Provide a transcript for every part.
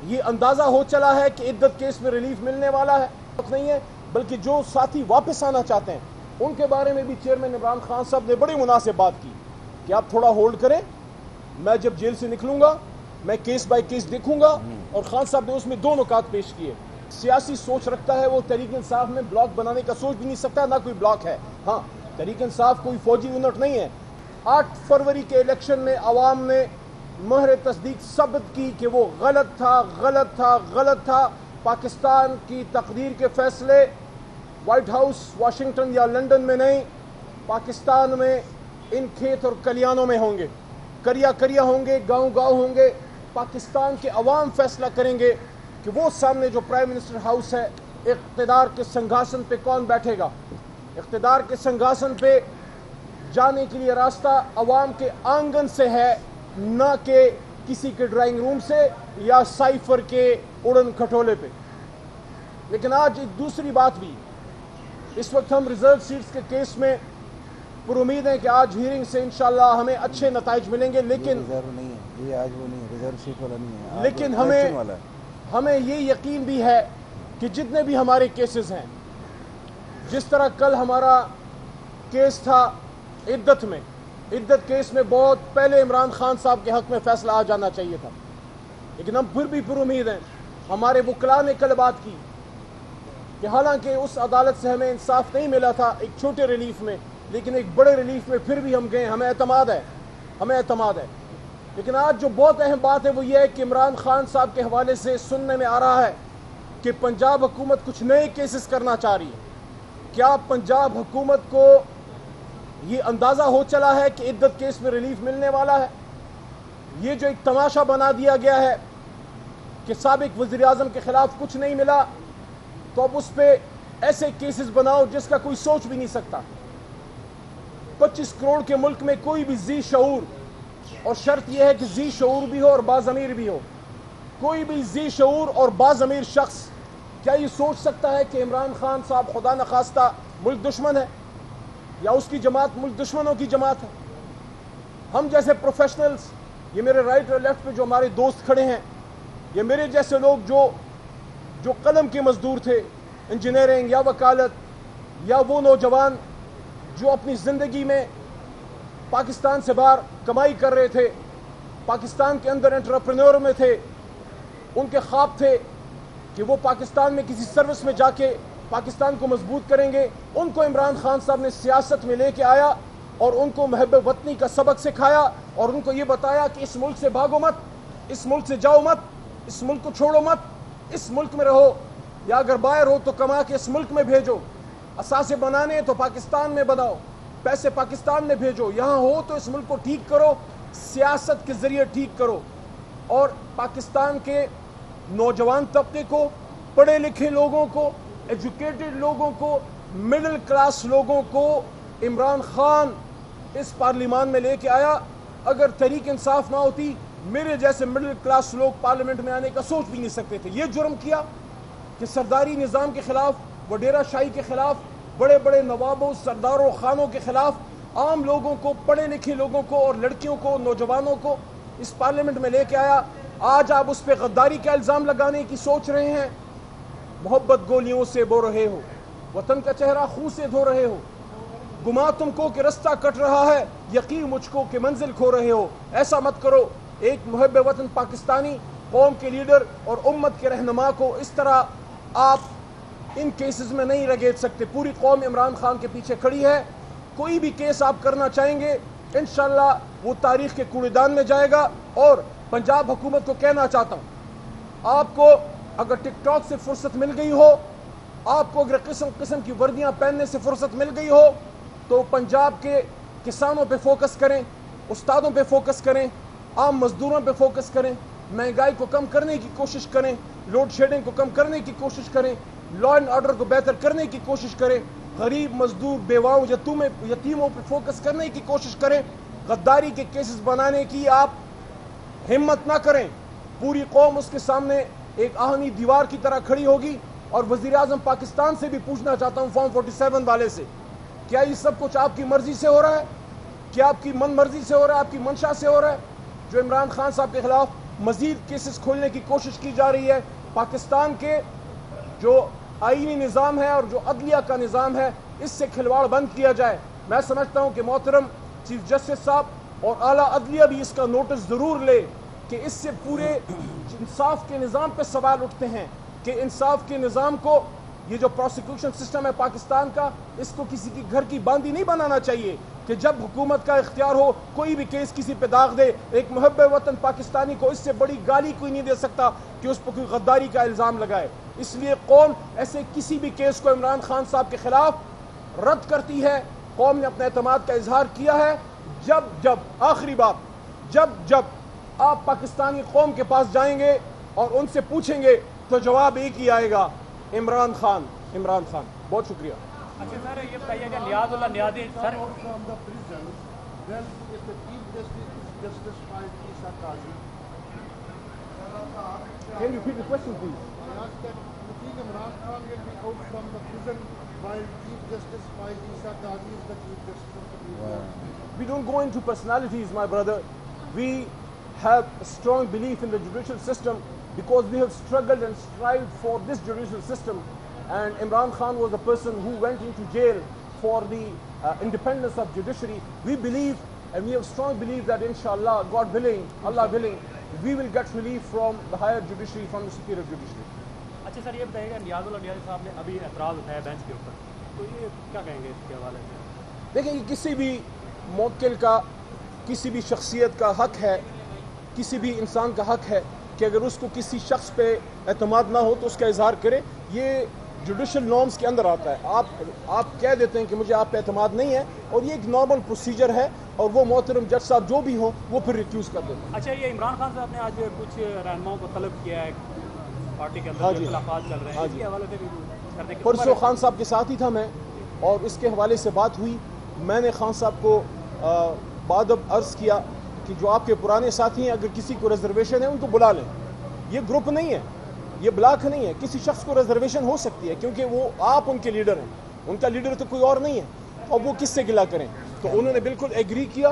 یہ اندازہ ہو چلا ہے کہ عدت کیس میں ریلیف ملنے والا ہے نہیں ہے، بلکہ جو ساتھی واپس آنا چاہتے ہیں ان کے بارے میں بھی چیئرمین عمران خان صاحب نے بڑی مناسب بات کی کہ آپ تھوڑا ہولڈ کریں، میں جب جیل سے نکلوں گا میں کیس بائی کیس دیکھوں گا. اور خان صاحب نے اس میں دو نکات پیش کیے. سیاسی سوچ رکھتا ہے وہ تحریک انصاف میں بلاک بنانے کا سوچ بھی نہیں سکتا، نہ کوئی بلاک ہے. ہاں، تحریک انصاف کوئی فوجی یونٹ نہیں ہے. 8 فروری کے الیکشن میں عوام نے مہر تصدیق ثابت کی کہ وہ غلط تھا. پاکستان کی تقدیر کے فیصلے وائٹ ہاؤس، واشنگٹن یا لندن میں نہیں، پاکستان میں ان کھیت اور کلیانوں میں ہوں گے، کریا ہوں گے، گاؤں ہوں گے. پاکستان کے عوام فیصلہ کریں گے کہ وہ سامنے جو پرائم منسٹر ہاؤس ہے، اقتدار کے سنگھاسن پہ کون بیٹھے گا. اقتدار کے سنگھاسن پہ جانے کے لیے راستہ عوام کے آنگن سے ہے، نہ کہ کسی کے ڈرائنگ روم سے یا سائفر کے اڑن کھٹولے پہ. لیکن آج ایک دوسری بات بھی، اس وقت ہم ریزرو سیٹس کے کیس میں پر امید ہیں کہ آج ہیرنگ سے انشاءاللہ ہمیں اچھے نتائج ملیں گے. لیکن یہ آج وہ نہیں ہے، ریزرو سیٹ والا نہیں ہے. لیکن ہمیں یہ یقین بھی ہے کہ جتنے بھی ہمارے کیسز ہیں، جس طرح کل ہمارا کیس تھا عدت کیس میں بہت پہلے عمران خان صاحب کے حق میں فیصلہ آ جانا چاہیے تھا، لیکن ہم پھر بھی پر امید ہیں. ہمارے وکلاء نے کل بات کی کہ حالانکہ اس عدالت سے ہمیں انصاف نہیں ملا تھا ایک چھوٹے ریلیف میں، لیکن ایک بڑے ریلیف میں پھر بھی ہم گئے. ہمیں اعتماد ہے. لیکن آج جو بہت اہم بات ہے وہ یہ ہے کہ عمران خان صاحب کے حوالے سے سننے میں آ رہا ہے کہ پنجاب حکومت کچھ نئے کیسز کرنا چاہ رہی ہے. کیا پنجاب حکومت کو یہ اندازہ ہو چلا ہے کہ عدت کیس میں ریلیف ملنے والا ہے؟ یہ جو ایک تماشا بنا دیا گیا ہے کہ سابق وزیر اعظم کے خلاف کچھ نہیں ملا تو اب اس پہ ایسے کیسز بناؤ جس کا کوئی سوچ بھی نہیں سکتا. 25 کروڑ کے ملک میں کوئی بھی ذی شعور، اور شرط یہ ہے کہ ذی شعور بھی ہو اور باضمیر بھی ہو، کوئی بھی ذی شعور اور باضمیر شخص کیا یہ سوچ سکتا ہے کہ عمران خان صاحب خدا نخواستہ ملک دشمن ہے یا اس کی جماعت ملک دشمنوں کی جماعت ہے؟ ہم جیسے پروفیشنلز، یہ میرے رائٹ اور لیفٹ پہ جو ہمارے دوست کھڑے ہیں، یہ میرے جیسے لوگ جو قلم کے مزدور تھے، انجینئرنگ یا وکالت، یا وہ نوجوان جو اپنی زندگی میں پاکستان سے باہر کمائی کر رہے تھے، پاکستان کے اندر انٹرپرینور میں تھے، ان کے خواب تھے کہ وہ پاکستان میں کسی سروس میں جا کے پاکستان کو مضبوط کریں گے. ان کو عمران خان صاحب نے سیاست میں لے کے آیا اور ان کو محب وطنی کا سبق سکھایا اور ان کو یہ بتایا کہ اس ملک سے بھاگو مت، اس ملک سے جاؤ مت، اس ملک کو چھوڑو مت، اس ملک میں رہو، یا اگر باہر ہو تو کما کے اس ملک میں بھیجو. اثاثے بنانے تو پاکستان میں بناؤ، پیسے پاکستان میں بھیجو، یہاں ہو تو اس ملک کو ٹھیک کرو، سیاست کے ذریعے ٹھیک کرو. اور پاکستان کے نوجوان طبقے کو، پڑھے لکھے لوگوں کو، ایجوکیٹڈ لوگوں کو، مڈل کلاس لوگوں کو عمران خان اس پارلیمان میں لے کے آیا. اگر تحریک انصاف نہ ہوتی، میرے جیسے مڈل کلاس لوگ پارلیمنٹ میں آنے کا سوچ بھی نہیں سکتے تھے. یہ جرم کیا کہ سرداری نظام کے خلاف، وڈیرہ شاہی کے خلاف، بڑے بڑے نوابوں، سرداروں، خانوں کے خلاف عام لوگوں کو، پڑھے لکھے لوگوں کو اور لڑکیوں کو، نوجوانوں کو اس پارلیمنٹ میں لے کے آیا. آج آپ اس پہ غداری کا الزام لگانے کی سوچ رہے ہیں. محبت گولیوں سے بو رہے ہو، وطن کا چہرہ خون سے دھو رہے ہو. گما تم کو کہ رستہ کٹ رہا ہے، یقین مجھ کو کہ منزل کھو رہے ہو. ایسا مت کرو. ایک محب وطن پاکستانی، قوم کے لیڈر اور امت کے رہنما کو اس طرح آپ ان کیسز میں نہیں رگیٹ سکتے. پوری قوم عمران خان کے پیچھے کھڑی ہے. کوئی بھی کیس آپ کرنا چاہیں گے انشاءاللہ وہ تاریخ کے کوڑے دان میں جائے گا. اور پنجاب حکومت کو کہنا چاہتا ہوں، آپ کو اگر ٹک ٹاک سے فرصت مل گئی ہو، آپ کو اگر قسم کی وردیاں پہننے سے فرصت مل گئی ہو، تو پنجاب کے کسانوں پہ فوکس کریں، استادوں پہ فوکس کریں، عام مزدوروں پہ فوکس کریں، مہنگائی کو کم کرنے کی کوشش کریں، لوڈ شیڈنگ کو کم کرنے کی کوشش کریں، لا اینڈ آرڈر کو بہتر کرنے کی کوشش کریں، غریب مزدور، بیواؤں، یتیموں پہ فوکس کرنے کی کوشش کریں. غداری کے کیسز بنانے کی آپ ہمت نہ کریں. پوری قوم اس کے سامنے ایک آہنی دیوار کی طرح کھڑی ہوگی. اور وزیر اعظم پاکستان سے بھی پوچھنا چاہتا ہوں، فارم 47 والے سے، کیا یہ سب کچھ آپ کی مرضی سے ہو رہا ہے؟ کیا آپ کی من مرضی سے ہو رہا ہے؟ آپ کی منشا سے ہو رہا ہے؟ جو عمران خان صاحب کے خلاف مزید کیسز کھولنے کی کوشش کی جا رہی ہے. پاکستان کے جو آئینی نظام ہے اور جو عدلیہ کا نظام ہے اس سے کھلواڑ بند کیا جائے. میں سمجھتا ہوں کہ محترم چیف جسٹس صاحب اور اعلیٰ عدلیہ بھی اس کا نوٹس ضرور لے کہ اس سے پورے انصاف کے نظام پہ سوال اٹھتے ہیں کہ انصاف کے نظام کو, یہ جو پروسیکیوشن سسٹم ہے پاکستان کا, اس کو کسی کی گھر کی باندھی نہیں بنانا چاہیے کہ جب حکومت کا اختیار ہو کوئی بھی کیس کسی پہ داغ دے. ایک محب وطن پاکستانی کو اس سے بڑی گالی کوئی نہیں دے سکتا کہ اس پہ کوئی غداری کا الزام لگائے. اس لیے قوم ایسے کسی بھی کیس کو عمران خان صاحب کے خلاف رد کرتی ہے. قوم نے اپنے اعتماد کا اظہار کیا ہے. جب آخری بات, جب آپ پاکستانی قوم کے پاس جائیں گے اور ان سے پوچھیں گے تو جواب ایک ہی آئے گا, عمران خان. بہت شکریہ. اچھا سر, یہ بتائیے کہ نیاز اللہ نیازی سر Can you repeat the question, please? I asked that you think Imran Khan will be out from the prison while Chief Justice Faiz Issa Qazi is the Chief Justice of the Supreme Court. We don't go into personalities, my brother. We have a strong belief in the judicial system because we have struggled and strived for this judicial system. And Imran Khan was the person who went into jail for the independence of judiciary. We believe and we have strong belief that inshallah, God willing, Allah willing, we will get relief from the higher judiciary, from the superior judiciary. اچھا سر, یہ بتائیے کہ نیاز اللہ نیازی صاحب نے ابھی اعتراض اٹھایا bench کے اوپر, تو یہ کیا کہیں گے اس کے حوالے سے؟ دیکھیں, یہ کسی بھی موکل کا, کسی بھی شخصیت کا حق ہے, کسی بھی انسان کا حق ہے کہ اگر اس کو کسی شخص پہ اعتماد نہ ہو تو اس کا اظہار کرے. یہ جوڈیشل نارمز کے اندر آتا ہے. آپ کہہ دیتے ہیں کہ مجھے آپ پہ اعتماد نہیں ہے, اور یہ ایک نارمل پروسیجر ہے, اور وہ محترم جج صاحب جو بھی ہوں وہ پھر ریکیوز کر دیتے ہیں. اچھا, یہ عمران خان صاحب نے آج کچھ رہنماؤں کو طلب کیا ہے پارٹی کے اندر, جو اختلافات چل رہے ہیں, اس کے حوالے سے بھی کرنے کے پرسوں خان صاحب کے ساتھ ہی تھا میں, اور اس کے حوالے سے بات ہوئی. میں نے خان صاحب کو بادب عرض کیا کہ جو آپ کے پرانے ساتھی ہیں, اگر کسی کو ریزرویشن ہے ان کو بلا لیں. یہ گروپ نہیں ہے, یہ بلاک نہیں ہے. کسی شخص کو ریزرویشن ہو سکتی ہے کیونکہ وہ آپ ان کے لیڈر ہیں, ان کا لیڈر تو کوئی اور نہیں ہے, اور وہ کس سے گلا کریں. تو انہوں نے بالکل ایگری کیا,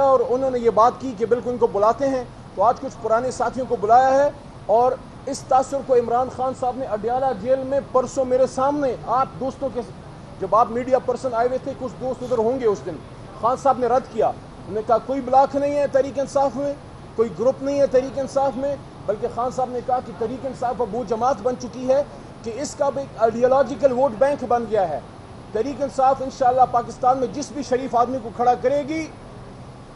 اور انہوں نے یہ بات کی کہ بالکل ان کو بلاتے ہیں. تو آج کچھ پرانے ساتھیوں کو بلایا ہے, اور اس تاثر کو عمران خان صاحب نے اڈیالہ جیل میں پرسوں میرے سامنے آپ دوستوں کے, جب آپ میڈیا پرسن آئے ہوئے تھے, کچھ دوست ادھر ہوں گے اس دن, خان صاحب نے رد کیا. انہوں نے کہا کوئی بلاک نہیں ہے تحریک انصاف میں, کوئی گروپ نہیں ہے تحریک انصاف میں, بلکہ خان صاحب نے کہا کہ تحریک انصاف اب وہ جماعت بن چکی ہے کہ اس کا بھی ایک آئیڈیالوجیکل ووٹ بینک بن گیا ہے. تحریک انصاف انشاءاللہ پاکستان میں جس بھی شریف آدمی کو کھڑا کرے گی,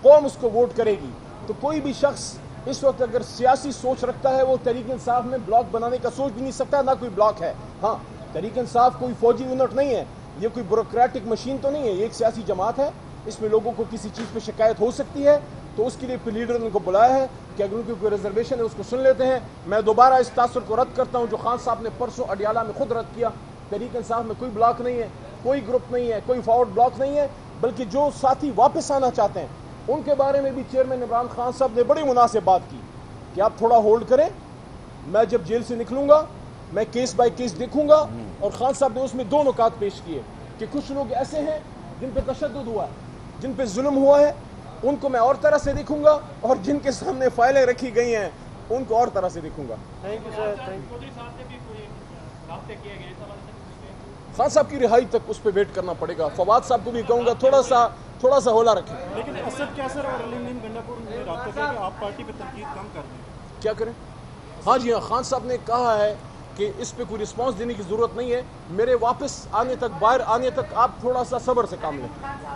قوم اس کو ووٹ کرے گی. تو کوئی بھی شخص اس وقت اگر سیاسی سوچ رکھتا ہے وہ تحریک انصاف میں بلاک بنانے کا سوچ بھی نہیں سکتا, نہ کوئی بلاک ہے. ہاں, تحریک انصاف کوئی فوجی یونٹ نہیں ہے, یہ کوئی بیوروکریٹک مشین تو نہیں ہے, یہ ایک سیاسی جماعت ہے. اس میں لوگوں کو کسی چیز پہ شکایت ہو سکتی ہے, تو اس کے لیے لیڈر نے ان کو بلایا ہے کہ اگر ان کی کوئی ریزرویشن ہے اس کو سن لیتے ہیں. میں دوبارہ اس تاثر کو رد کرتا ہوں جو خان صاحب نے پرسوں اڈیالہ میں خود رد کیا. تحریک انصاف میں کوئی بلاک نہیں ہے, کوئی گروپ نہیں ہے, کوئی فارورڈ بلاک نہیں ہے, بلکہ جو ساتھی واپس آنا چاہتے ہیں ان کے بارے میں بھی چیئرمین عمران خان صاحب نے بڑی مناسب بات کی کہ آپ تھوڑا ہولڈ کریں, میں جب جیل سے نکلوں گا میں کیس بائی کیس دیکھوں گا. اور خان صاحب نے اس میں دو نکات پیش کیے کہ کچھ لوگ ایسے ہیں جن پہ تشدد ہوا ہے, جن پہ ظلم ہوا ہے, ان کو میں اور طرح سے دیکھوں گا, اور جن کے سامنے فائلیں رکھی گئی ہیں ان کو اور طرح سے دیکھوں گا. خان صاحب کی رہائی تک اس پہ ویٹ کرنا پڑے گا. فواد صاحب کو بھی کہوں گا تھوڑا سا ہولا رکھیں. لیکن اسد کیسر اور علی نیم گنڈاپور نے رابطہ کیا کہ آپ پارٹی پہ تنقید کم کر دیں. کیا کریں؟ ہاں جی ہاں, خان صاحب نے کہا ہے کہ اس پہ کوئی رسپانس دینے کی ضرورت نہیں ہے. میرے واپس آنے تک, باہر آنے تک آپ تھوڑا سا صبر سے کام لیں.